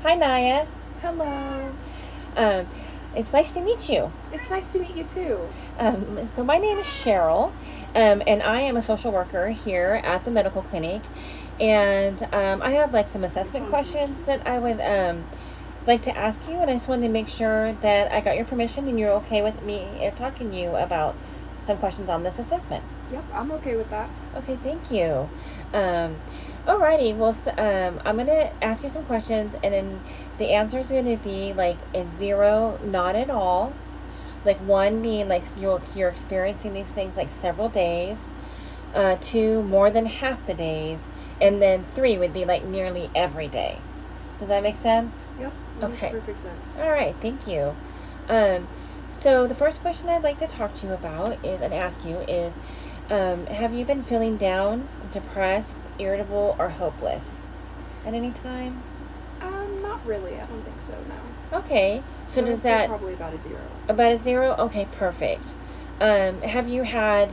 Hi, Naya. Hello. Um, it's nice to meet you. It's nice to meet you too. So my name is Cheryl, and I am a social worker here at the medical clinic. And I have like some assessment questions that I would like to ask you, and I just wanted to make sure that I got your permission and you're okay with me talking to you about some questions on this assessment. Yep, I'm okay with that. Okay, thank you. Um, Alrighty, well, I'm gonna ask you some questions, and then the answer is gonna be like a zero, not at all. Like one being like you're experiencing these things like several days. Two, more than half the days, and then three would be like nearly every day. Does that make sense? Yep, that makes Okay. perfect sense. All right, thank you. Um, so the first question I'd like to talk to you about is and ask you is, have you been feeling down, depressed, irritable, or hopeless at any time? Not really. I don't think so. No. Okay. So I'd does say that probably about a 0. about a zero? Okay, perfect. Have you had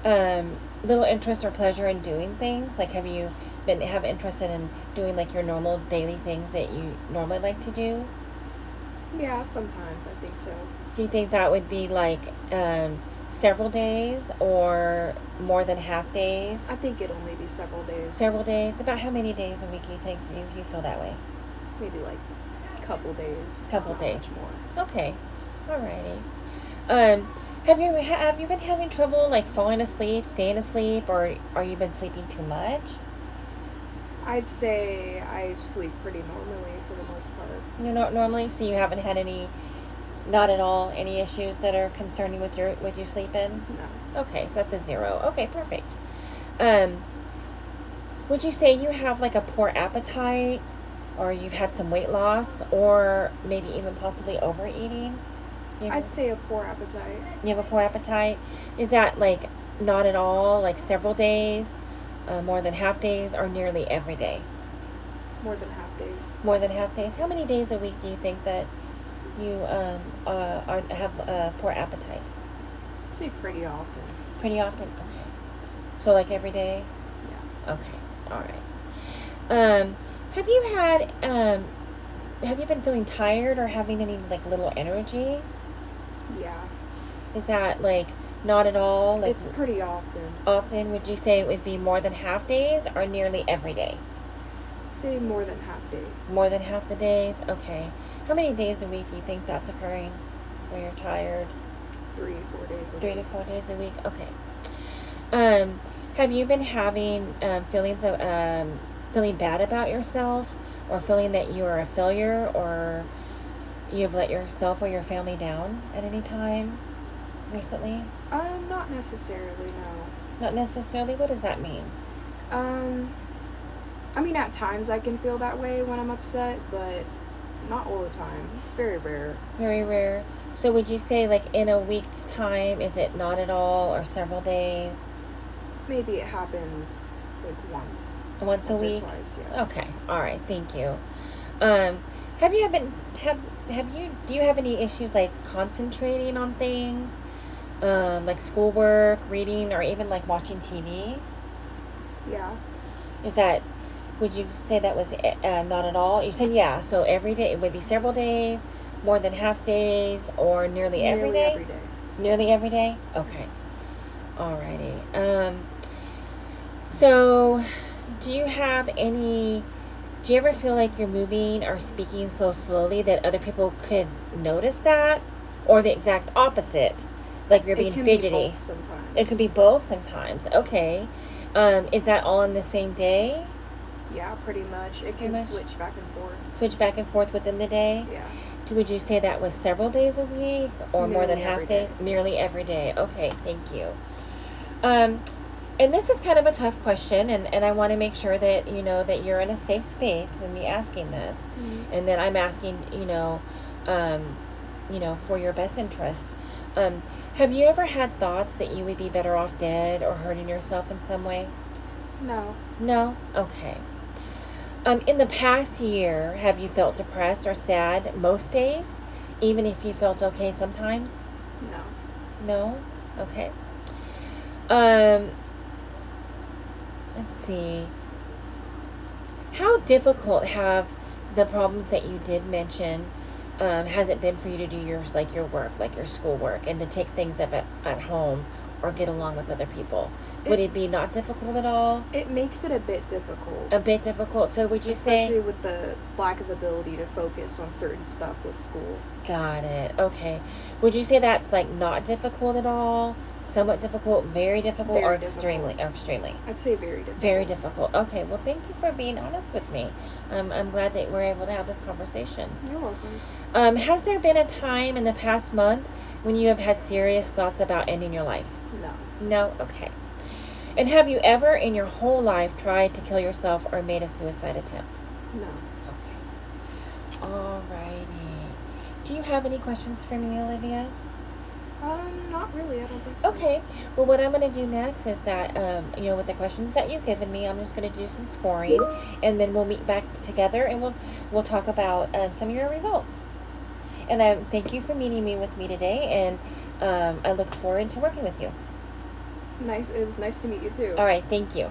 little interest or pleasure in doing things? Like, have you been have interested in doing like your normal daily things that you normally like to do? Yeah, sometimes I think so. Do you think that would be like several days or more than half days? I think it'll maybe several days. Several days. About how many days a week do you think you feel that way? Maybe like a couple days. Couple not days. Much more. Okay. Alrighty. Um, have you been having trouble like falling asleep, staying asleep, or are you been sleeping too much? I'd say I sleep pretty normally for the most part. You know, normally, so you haven't had any, not at all, any issues that are concerning with your sleeping. No. Okay, so that's a zero. Okay, perfect. Um, would you say you have like a poor appetite, or you've had some weight loss, or maybe even possibly overeating? I'd say a poor appetite. You have a poor appetite. Is that like not at all, like several days, more than half days, or nearly every day? More than half days. More than half days. How many days a week do you think that you have a poor appetite? I'd say pretty often. Pretty often. Okay. So like every day. Yeah. Okay. All right. Um, have you had have you been feeling tired or having any like little energy? Yeah. Is that like not at all? Like It's pretty often. often? Would you say it would be more than half days or nearly every day? Say more than half day. More than half the days? Okay. How many days a week do you think that's occurring where you're tired? 3 4 days a 3 to 4 days a week? Okay. Um, have you been having feelings of feeling bad about yourself or feeling that you are a failure or you've let yourself or your family down at any time recently? Not necessarily, no. Not necessarily. What does that mean? Um, I mean, at times I can feel that way when I'm upset, but not all the time. It's very rare. Very rare. So would you say like in a week's time, is it not at all or several days? Maybe it happens like Once a once or week? twice, yeah. Okay. All right. Thank you. Um, have you been have you do you have any issues like concentrating on things, like schoolwork, reading, or even like watching TV? Yeah. Is that would you say that was not at all? You said yeah. So every day it would be several days, more than half days, or nearly every Nearly day. every day. Nearly every day. Okay. Alrighty. So do you have any? Do you ever feel like you're moving or speaking so slowly that other people could notice that? Or the exact opposite? Like you're It being can be fidgety? both sometimes. It could be both sometimes. Okay. Is that all in the same day? Yeah, pretty much. It Pretty can much? switch back and forth. Switch back and forth within the day? Yeah. Would you say that was several days a week or more than Nearly half every days? day. Nearly every day. Okay, thank you. Um, and this is kind of a tough question, and I want to make sure that you know that you're in a safe space in me asking this, Mm-hmm. and that I'm asking, for your best interests. Have you ever had thoughts that you would be better off dead or hurting yourself in some way? No. No? Okay. In the past year, have you felt depressed or sad most days, even if you felt okay sometimes? No. No? Okay. Um, let's see. How difficult have the problems that you did mention hasn't been for you to do your work, like your schoolwork, and to take things up at home or get along with other people. Would it be not difficult at all? It makes it a bit difficult. A bit difficult. So would you Especially say? with the lack of ability to focus on certain stuff with school. Got it. Okay. Would you say that's like not difficult at all? Somewhat difficult, very difficult, Very or difficult. extremely? I'd say very difficult. Very difficult. Okay. Well, thank you for being honest with me. I'm glad that we're able to have this conversation. You're welcome. Has there been a time in the past month when you have had serious thoughts about ending your life? No. No? Okay. And have you ever in your whole life tried to kill yourself or made a suicide attempt? No. Okay. Alrighty. Do you have any questions for me, Olivia? Not really. I don't think so. Okay. Well, what I'm going to do next is that, with the questions that you've given me, I'm just going to do some scoring, and then we'll meet back together and we'll talk about some of your results. And thank you for meeting with me today, and I look forward to working with you. Nice. It was nice to meet you too. All right. Thank you.